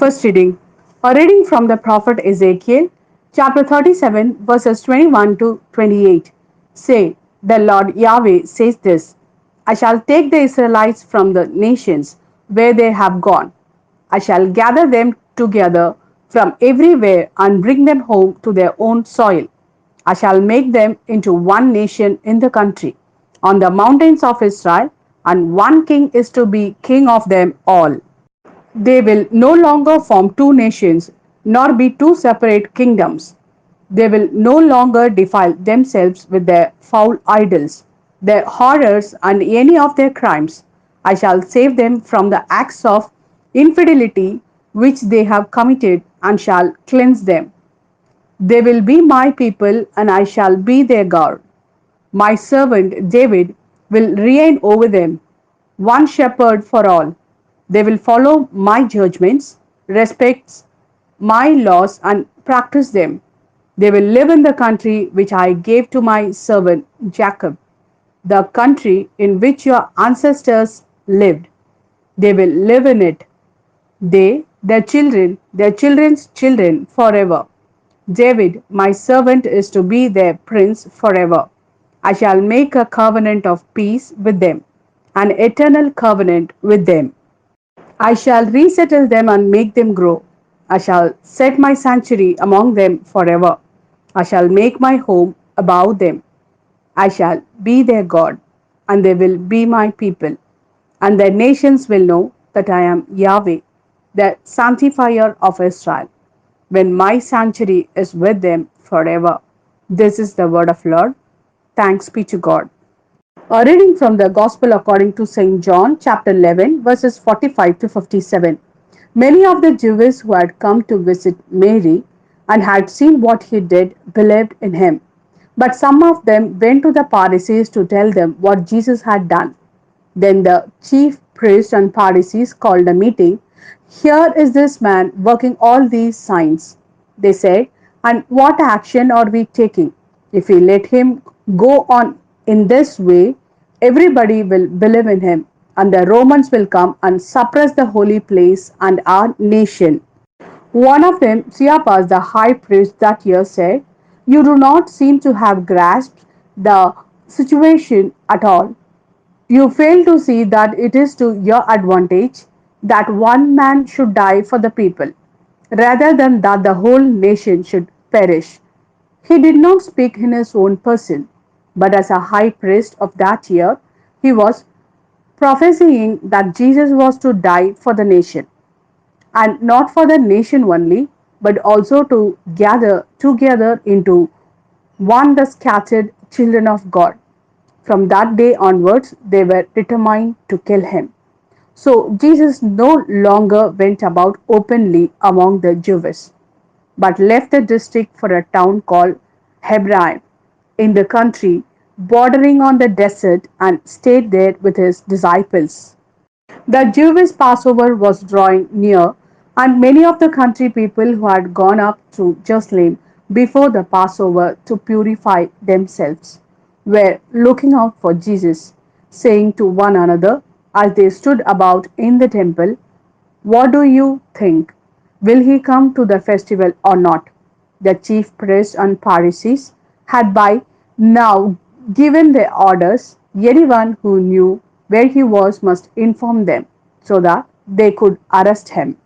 First reading. A reading from the prophet Ezekiel, chapter 37, verses 21 to 28. Say, the Lord Yahweh says this: I shall take the Israelites from the nations where they have gone. I shall gather them together from everywhere and bring them home to their own soil. I shall make them into one nation in the country, on the mountains of Israel, and one king is to be king of them all. They will no longer form two nations, nor be two separate kingdoms. They will no longer defile themselves with their foul idols, their horrors, and any of their crimes. I shall save them from the acts of infidelity which they have committed, and shall cleanse them. They will be my people, and I shall be their God. My servant David will reign over them, one shepherd for all. They will follow my judgments, respect my laws, and practice them. They will live in the country which I gave to my servant Jacob, the country in which your ancestors lived. They will live in it, they, their children, their children's children forever. David, my servant, is to be their prince forever. I shall make a covenant of peace with them, an eternal covenant with them. I shall resettle them and make them grow. I shall set my sanctuary among them forever. I shall make my home above them. I shall be their God, and they will be my people. And the nations will know that I am Yahweh, the sanctifier of Israel, when my sanctuary is with them forever. This is the word of Lord. Thanks be to God. A reading from the Gospel according to St. John, chapter 11, verses 45 to 57. Many of the Jews who had come to visit Mary and had seen what he did believed in him. But some of them went to the Pharisees to tell them what Jesus had done. Then the chief priests and Pharisees called a meeting. Here is this man working all these signs, they said, and what action are we taking? If we let him go on in this way, everybody will believe in him, and the Romans will come and suppress the holy place and our nation. One of them, Caiaphas, the high priest that year, said, you do not seem to have grasped the situation at all. You fail to see that it is to your advantage that one man should die for the people, rather than that the whole nation should perish. He did not speak in his own person, but as a high priest of that year, he was prophesying that Jesus was to die for the nation, and not for the nation only, but also to gather together into one the scattered children of God. From that day onwards, they were determined to kill him. So Jesus no longer went about openly among the Jews, but left the district for a town called Hebron in the country bordering on the desert and stayed there with his disciples. The Jewish Passover was drawing near, and many of the country people who had gone up to Jerusalem before the Passover to purify themselves were looking out for Jesus, saying to one another as they stood about in the temple, what do you think? Will he come to the festival or not? The chief priests and Pharisees had by now given their orders. Anyone who knew where he was must inform them so that they could arrest him.